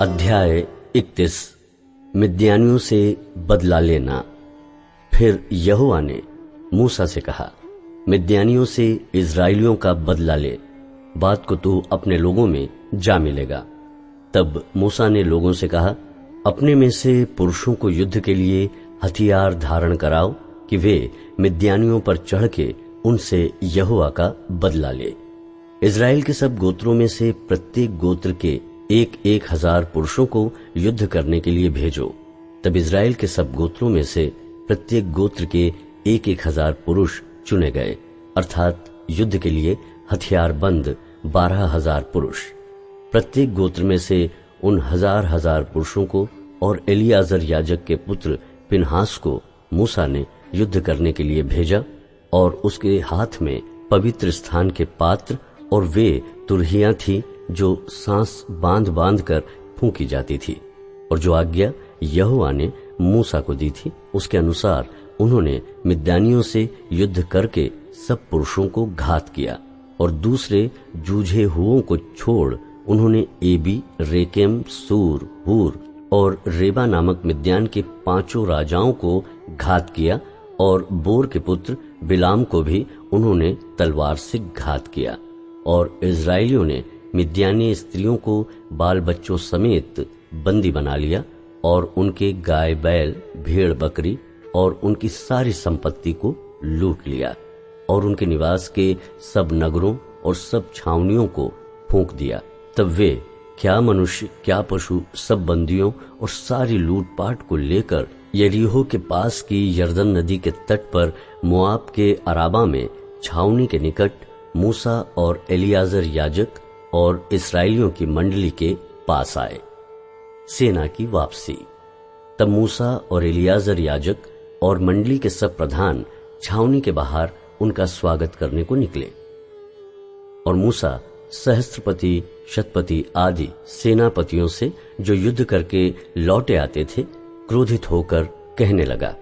अध्याय 31। मिद्यानियों से बदला लेना। फिर यहोवा ने मूसा से कहा, मिद्यानियों से इजराइलियों का बदला ले, बात को तू अपने लोगों में जा मिलेगा। तब मूसा ने लोगों से कहा, अपने में से पुरुषों को युद्ध के लिए हथियार धारण कराओ कि वे मिद्यानियों पर चढ़ के उनसे यहोवा का बदला ले। इजराइल के सब गोत्रों में से प्रत्येक गोत्र के 1,000 पुरुषों को युद्ध करने के लिए भेजो। तब इजराइल के सब गोत्रों में से प्रत्येक गोत्र के 1,000 पुरुष चुने गए, अर्थात युद्ध के लिए हथियारबंद 12,000 पुरुष। प्रत्येक गोत्र में से उन 1,000 पुरुषों को और एलियाजर याजक के पुत्र पिनहास को मूसा ने युद्ध करने के लिए भेजा, और उसके हाथ में पवित्र स्थान के पात्र और वे तुरहियां थी जो सांस बांध बांध कर फूंकी जाती थी। और जो आज्ञा यहोवा ने मूसा को दी थी उसके अनुसार उन्होंने मिद्यानियों से युद्ध करके सब पुरुषों को घात किया। और दूसरे जूझे हुओं को छोड़ उन्होंने एबी, रेकेम, सूर, हूर और रेबा नामक मिद्यान के 5 राजाओं को घात किया, और बोर के पुत्र बिलाम को भी उन्होंने तलवार से घात किया। और इजराइलियों ने मिद्यानी स्त्रियों को बाल बच्चों समेत बंदी बना लिया, और उनके गाय बैल, भेड़ बकरी और उनकी सारी संपत्ति को लूट लिया, और उनके निवास के सब नगरों और सब छावनियों को फूंक दिया। तब वे क्या मनुष्य क्या पशु सब बंदियों और सारी लूटपाट को लेकर यरीहो के पास की यरदन नदी के तट पर मोआब के अराबा में छावनी के निकट मूसा और एलियाजर याजक और इस्राएलियों की मंडली के पास आए। सेना की वापसी। तब मूसा और एलियाजर याजक और मंडली के सब प्रधान छावनी के बाहर उनका स्वागत करने को निकले। और मूसा सहस्त्रपति, शतपति आदि सेनापतियों से जो युद्ध करके लौटे आते थे क्रोधित होकर कहने लगा,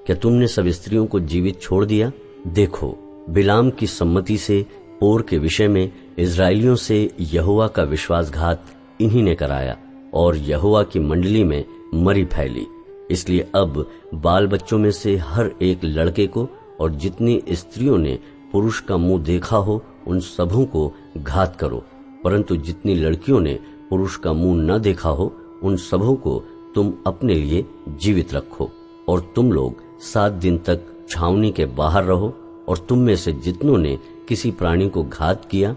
क्या तुमने सब स्त्रियों को जीवित छोड़ दिया? देखो, बिलाम की सम्मति से पोर के विषय में इजराइलियों से यहोवा का विश्वासघात इन्हीं ने कराया, और यहोवा की मंडली में मरी फैली। इसलिए अब बाल बच्चों में से हर एक लड़के को और जितनी स्त्रियों ने पुरुष का मुंह देखा हो उन सबों को घात करो, परंतु जितनी लड़कियों ने पुरुष का मुंह न देखा हो उन सबों को तुम अपने लिए जीवित रखो। और तुम लोग 7 दिन तक छावनी के बाहर रहो, और तुम में से जितनों ने किसी प्राणी को घात किया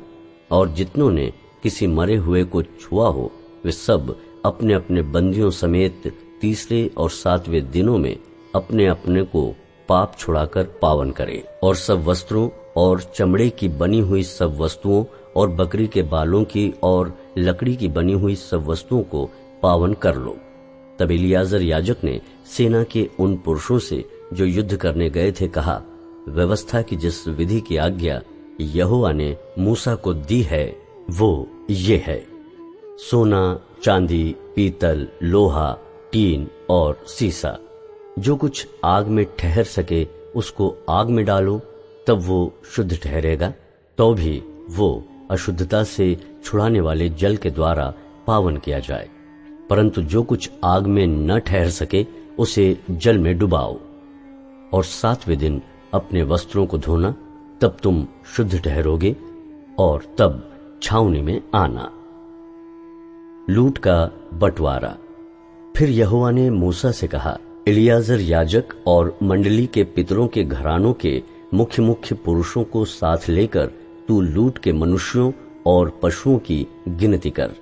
और जितनों ने किसी मरे हुए को छुआ हो, वे सब अपने अपने बंदियों समेत 3 और 7वें दिनों में अपने अपने को पाप छुड़ाकर पावन करें। और सब वस्त्रों और चमड़े की बनी हुई सब वस्तुओं और बकरी के बालों की और लकड़ी की बनी हुई सब वस्तुओं को पावन कर लो। तब एलियाजर याजक ने सेना के उन पुरुषों से जो युद्ध करने गए थे कहा, व्यवस्था की जिस विधि की आज्ञा यहोवा ने मूसा को दी है वो ये है, सोना, चांदी, पीतल, लोहा, टीन और सीसा, जो कुछ आग में ठहर सके उसको आग में डालो, तब वो शुद्ध ठहरेगा। तो भी वो अशुद्धता से छुड़ाने वाले जल के द्वारा पावन किया जाए, परंतु जो कुछ आग में न ठहर सके उसे जल में डुबाओ। और 7वें दिन अपने वस्त्रों को धोना, तब तुम शुद्ध ठहरोगे, और तब छावनी में आना। लूट का बंटवारा। फिर यहोवा ने मूसा से कहा, एलियाजर याजक और मंडली के पितरों के घरानों के मुख्य मुख्य पुरुषों को साथ लेकर तू लूट के मनुष्यों और पशुओं की गिनती कर।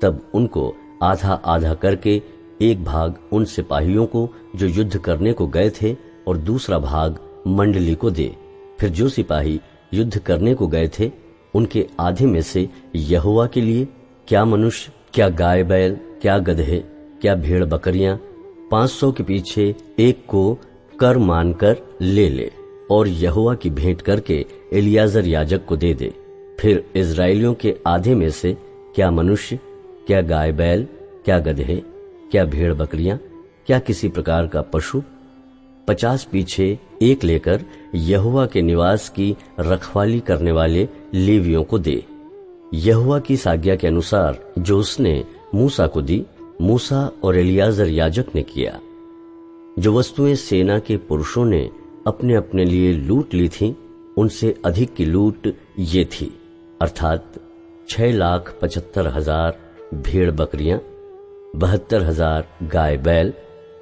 तब उनको आधा आधा करके एक भाग उन सिपाहियों को जो युद्ध करने को गए थे और दूसरा भाग मंडली को दे। फिर जो सिपाही युद्ध करने को गए थे उनके आधे में से यहोवा के लिए क्या मनुष्य, क्या गाय बैल, क्या गधे, क्या भेड़ बकरियां 500 के पीछे एक को कर मानकर ले, और यहोवा की भेंट करके एलियाजर याजक को दे दे। फिर इजराइलियों के आधे में से क्या मनुष्य, क्या गाय बैल, क्या गधे, क्या भेड़ बकरियां, क्या किसी प्रकार का पशु 50 पीछे एक लेकर यहोवा के निवास की रखवाली करने वाले लेवियों को दे। यहोवा की आज्ञा के अनुसार जो उसने मूसा को दी, मूसा और एलियाजर याजक ने किया। जो वस्तुएं सेना के पुरुषों ने अपने अपने लिए लूट ली थीं, उनसे अधिक की लूट ये थी, अर्थात 6,75,000 भेड़ बकरियां, 72,000 गाय बैल,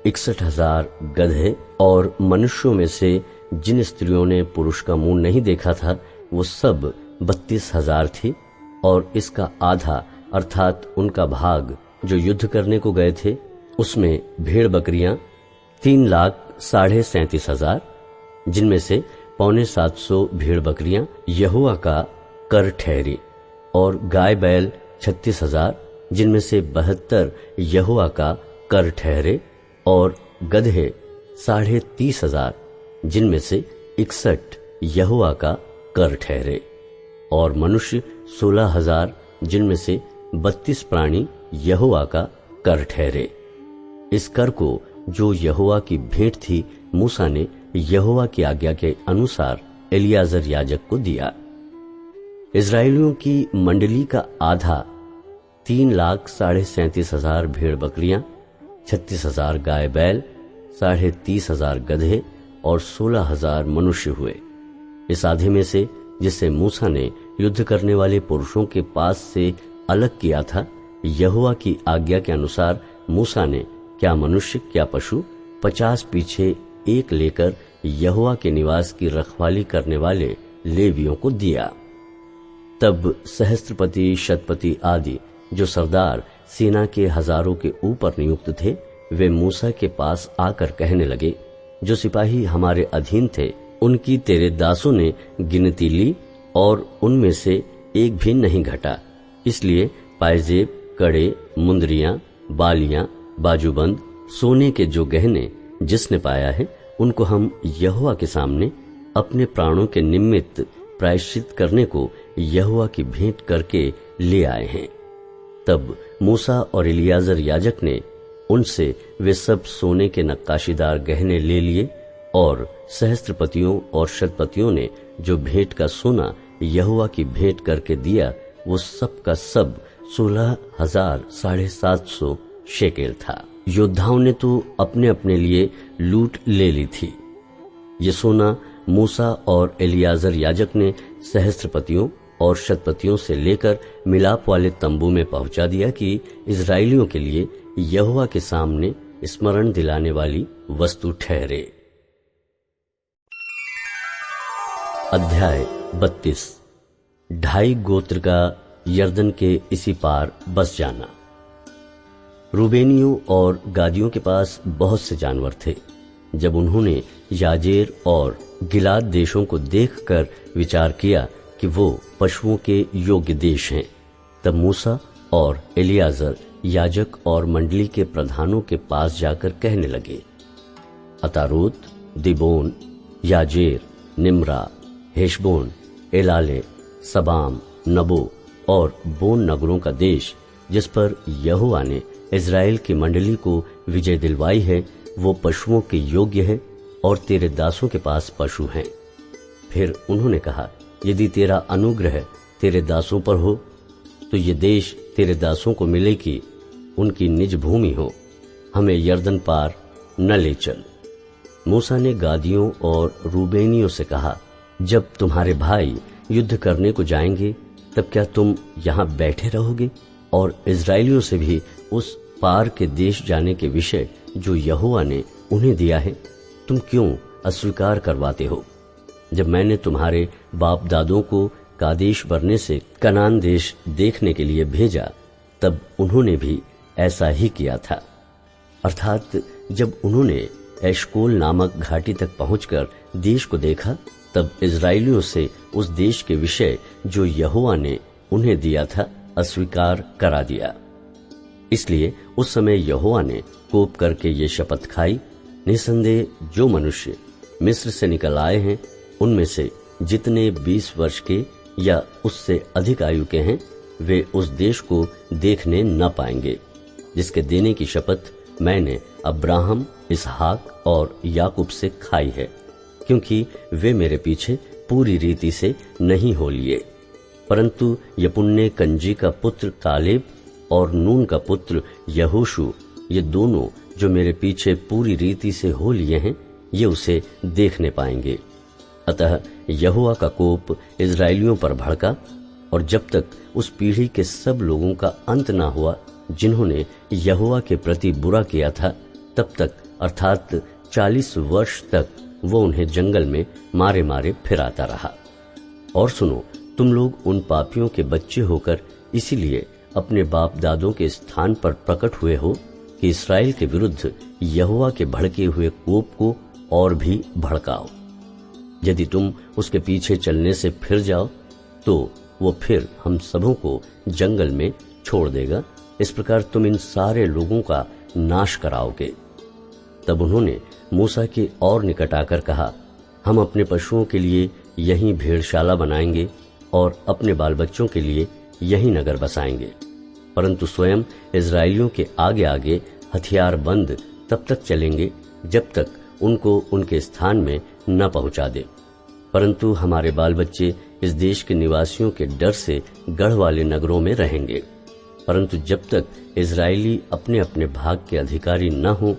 61,000 गधे, और मनुष्यों में से जिन स्त्रियों ने पुरुष का मुंह नहीं देखा था वो सब 32,000 थी। और इसका आधा अर्थात उनका भाग जो युद्ध करने को गए थे, उसमें भेड़ बकरियां 3,37,500, जिनमें से 650 भेड़ बकरियां यहोवा का कर ठहरी, और गाय बैल 36,000, जिनमें से 72 यहोवा का कर ठहरे, और गधे 30,500, जिनमें से 61 यहोवा का कर ठहरे, और मनुष्य 16,000, जिनमें से 32 प्राणी यहोवा का कर ठहरे। इस कर को जो यहोवा की भेंट थी, मूसा ने यहोवा की आज्ञा के अनुसार एलियाजर याजक को दिया। इस्राएलियों की मंडली का आधा 3,37,500 भेड़ बकरियां, 36,000 गाय बैल, 30,500 गधे और 16,000 मनुष्य हुए। इस आधे में से जिसे मूसा ने युद्ध करने वाले पुरुषों के पास से अलग किया था, यहोवा की आज्ञा के अनुसार मूसा ने क्या मनुष्य क्या पशु 50 पीछे एक लेकर यहोवा के निवास की रखवाली करने वाले लेवियों को दिया। तब सहस्त्रपति, शतपति आदि जो सरदार सेना के हजारों के ऊपर नियुक्त थे, वे मूसा के पास आकर कहने लगे, जो सिपाही हमारे अधीन थे उनकी तेरे दासों ने गिनती ली और उनमें से एक भी नहीं घटा। इसलिए पायजेब, कड़े, मुंदरियां, बालियां, बाजूबंद, सोने के जो गहने जिसने पाया है, उनको हम यहोवा के सामने अपने प्राणों के निमित्त प्रायश्चित करने को यहोवा की भेंट करके ले आए हैं। तब मूसा और एलियाजर याजक ने उनसे वे सब सोने के नक्काशीदार गहने ले लिए, और सहस्त्रपतियों और शतपतियों ने जो भेंट का सोना यहोवा की भेंट करके दिया, वो सब का सब 16,750 शेकेल था। योद्धाओं ने तो अपने अपने लिए लूट ले ली थी। ये सोना मूसा और एलियाजर याजक ने सहस्त्रपतियों और शतपतियों से लेकर मिलाप वाले तंबू में पहुंचा दिया कि इजराइलियों के लिए यहोवा के सामने स्मरण दिलाने वाली वस्तु ठहरे। अध्याय 32। 2.5 गोत्र का यर्दन के इसी पार बस जाना। रूबेनियों और गादियों के पास बहुत से जानवर थे। जब उन्होंने याजेर और गिलाद देशों को देखकर विचार किया कि वो पशुओं के योग्य देश हैं, तब मूसा और एलियाजर याजक और मंडली के प्रधानों के पास जाकर कहने लगे, अतारोत, दिबोन, याजेर, निम्रा, हेशबोन, एलाले, सबाम, नबो और बोन नगरों का देश, जिस पर यहोवा ने इज़राइल की मंडली को विजय दिलवाई है, वो पशुओं के योग्य है और तेरे दासों के पास पशु हैं। फिर उन्होंने कहा, यदि तेरा अनुग्रह तेरे दासों पर हो तो ये देश तेरे दासों को मिले कि उनकी निज भूमि हो, हमें यर्दन पार न ले चल। मूसा ने गादियों और रूबेनियों से कहा, जब तुम्हारे भाई युद्ध करने को जाएंगे तब क्या तुम यहाँ बैठे रहोगे? और इजराइलियों से भी उस पार के देश जाने के विषय जो यहोवा ने उन्हें दिया है तुम क्यों अस्वीकार करवाते हो? जब मैंने तुम्हारे बाप दादों को कादेश बरने से कनान देश देखने के लिए भेजा, तब उन्होंने भी ऐसा ही किया था। अर्थात जब उन्होंने एशकोल नामक घाटी तक पहुंचकर देश को देखा, तब इजराइलियों से उस देश के विषय जो यहोवा ने उन्हें दिया था अस्वीकार करा दिया। इसलिए उस समय यहोवा ने कोप करके ये शपथ खाई, निसंदेह जो मनुष्य मिस्र से निकल आए हैं उनमें से जितने 20 वर्ष के या उससे अधिक आयु के हैं, वे उस देश को देखने न पाएंगे, जिसके देने की शपथ मैंने अब्राहम, इसहाक और याकूब से खाई है, क्योंकि वे मेरे पीछे पूरी रीति से नहीं हो लिए। परंतु यपुन्ने कनजी का पुत्र कालेब और नून का पुत्र यहोशू, ये दोनों जो मेरे पीछे पूरी रीति से हो लिए हैं, ये उसे देखने पाएंगे। अतः यहोवा का कोप इस्राएलियों पर भड़का, और जब तक उस पीढ़ी के सब लोगों का अंत ना हुआ जिन्होंने यहोवा के प्रति बुरा किया था, तब तक अर्थात 40 वर्ष तक वो उन्हें जंगल में मारे मारे फिराता रहा। और सुनो, तुम लोग उन पापियों के बच्चे होकर इसीलिए अपने बाप दादों के स्थान पर प्रकट हुए हो कि इस्राएल के विरुद्ध यहोवा के भड़के हुए कोप को और भी भड़काओ। यदि तुम उसके पीछे चलने से फिर जाओ तो वो फिर हम सबों को जंगल में छोड़ देगा। इस प्रकार तुम इन सारे लोगों का नाश कराओगे। तब उन्होंने मूसा के और निकट आकर कहा, हम अपने पशुओं के लिए यहीं भेड़शाला बनाएंगे और अपने बाल बच्चों के लिए यहीं नगर बसाएंगे, परंतु स्वयं इस्राएलियों के आगे आगे हथियार बंद तब तक चलेंगे जब तक उनको उनके स्थान में न पहुंचा दे। परंतु हमारे बाल बच्चे इस देश के निवासियों के डर से गढ़ वाले नगरों में रहेंगे, परंतु जब तक इस्राएली अपने अपने भाग के अधिकारी न हो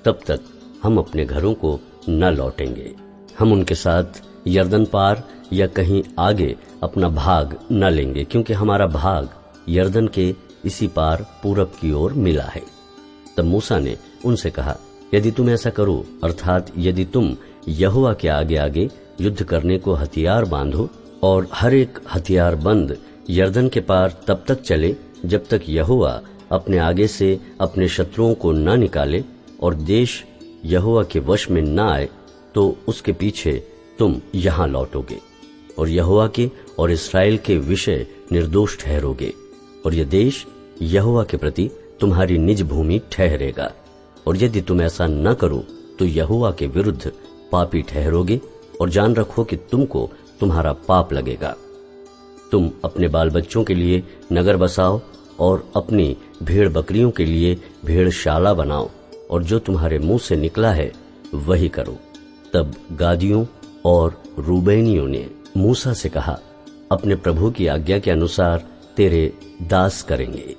तब तक हम अपने घरों को न लौटेंगे। हम उनके साथ यरदन पार या कहीं आगे अपना भाग न लेंगे, क्योंकि हमारा भाग यरदन के इसी पार पूरब की ओर मिला है। तब मूसा ने उनसे कहा, यदि तुम ऐसा करो, अर्थात यदि तुम यहोवा के आगे आगे युद्ध करने को हथियार बांधो और हर एक हथियार बंद यरदन के पार तब तक चले जब तक यहोवा अपने आगे से अपने शत्रुओं को न निकाले और देश यहोवा के वश में न आए, तो उसके पीछे तुम यहाँ लौटोगे और यहोवा के और इस्राएल के विषय निर्दोष ठहरोगे, और यह देश यहोवा के प्रति तुम्हारी निज भूमि ठहरेगा। और यदि तुम ऐसा न करो तो यहोवा के विरुद्ध पापी ठहरोगे, और जान रखो कि तुमको तुम्हारा पाप लगेगा। तुम अपने बाल बच्चों के लिए नगर बसाओ और अपनी भेड़ बकरियों के लिए भेड़शाला बनाओ, और जो तुम्हारे मुंह से निकला है वही करो। तब गादियों और रूबेनियों ने मूसा से कहा, अपने प्रभु की आज्ञा के अनुसार तेरे दास करेंगे।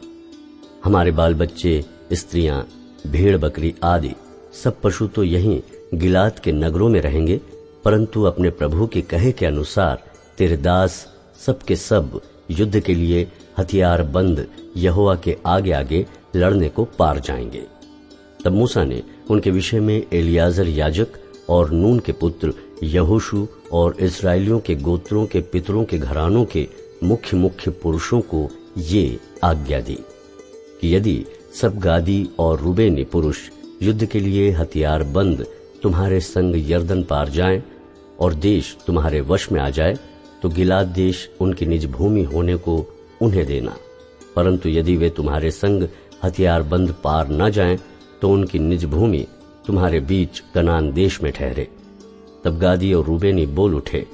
हमारे बाल बच्चे, स्त्रियां, भेड़ बकरी आदि सब पशु तो यहीं गिलाद के नगरों में रहेंगे, परंतु अपने प्रभु के कहे के अनुसार तेरे दास सब के सब युद्ध के लिए हथियार बंद यहोवा के आगे आगे लड़ने को पार जाएंगे। तब मूसा ने उनके विषय में एलियाजर याजक और नून के पुत्र यहोशू और इस्राएलियों के गोत्रों के पितरों के घरानों के मुख्य मुख्य पुरुषों को ये आज्ञा दी कि यदि सब गादी और रूबेनी पुरुष युद्ध के लिए हथियार बंद तुम्हारे संग यरदन पार जाएं और देश तुम्हारे वश में आ जाए, तो गिलाद देश उनकी निज भूमि होने को उन्हें देना। परंतु यदि वे तुम्हारे संग हथियार बंद पार न जाएं, तो उनकी निज भूमि तुम्हारे बीच कनान देश में ठहरे। तब गादी और रूबेनी बोल उठे,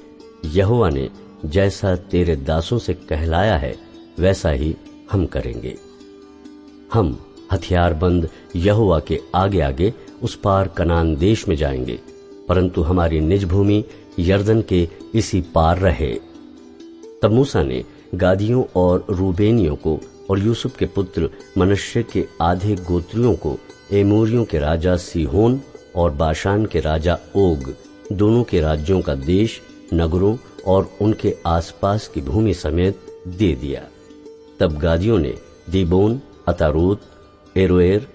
यहोवा ने जैसा तेरे दासों से कहलाया है वैसा ही हम करेंगे। हम हथियार बंद यहोवा के आगे आगे उस पार कनान देश में जाएंगे, परंतु हमारी निज भूमि यरदन के इसी पार रहे। तब मूसा ने गादियों और रूबेनियों को और यूसुफ के पुत्र मनश्शे के आधे गोत्रियों को एमोरियों के राजा सीहोन और बाशान के राजा ओग दोनों के राज्यों का देश, नगरों और उनके आसपास की भूमि समेत दे दिया। तब गादियों ने दीबोन, अतारोत, एरोएर,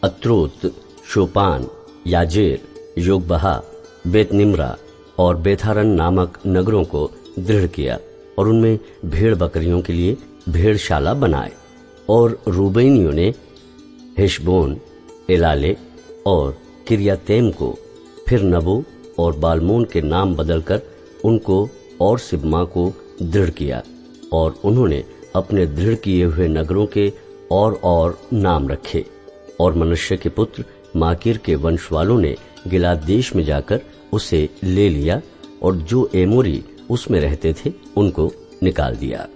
अत्रोत, शोपान, याजेर, योगबहा, बेतनिम्रा और बेथारन नामक नगरों को दृढ़ किया और उनमें भेड़ बकरियों के लिए भेड़शाला बनाए। और रूबेनियों ने हेशबोन, एलाले और किरियातैम को, फिर नबो और बालमोन के नाम बदलकर उनको और सिबमा को दृढ़ किया, और उन्होंने अपने दृढ़ किए हुए नगरों के और नाम रखे। और मनश्शे के पुत्र माकीर के वंश वालों ने गिलाद देश में जाकर उसे ले लिया, और जो एमोरी उसमें रहते थे उनको निकाल दिया।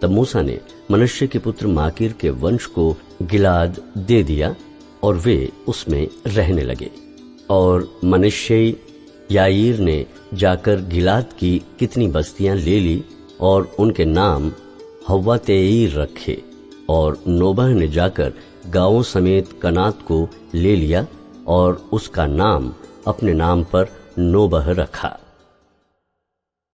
तब मूसा ने मनश्शे के पुत्र माकीर के वंश को गिलाद दे दिया और वे उसमें रहने लगे। और मनश्शे याईर ने जाकर गिलाद की कितनी बस्तियां ले ली और उनके नाम हव्वातेईर रखे। और नोबह ने जाकर गांवों समेत कनात को ले लिया और उसका नाम अपने नाम पर नोबह रखा।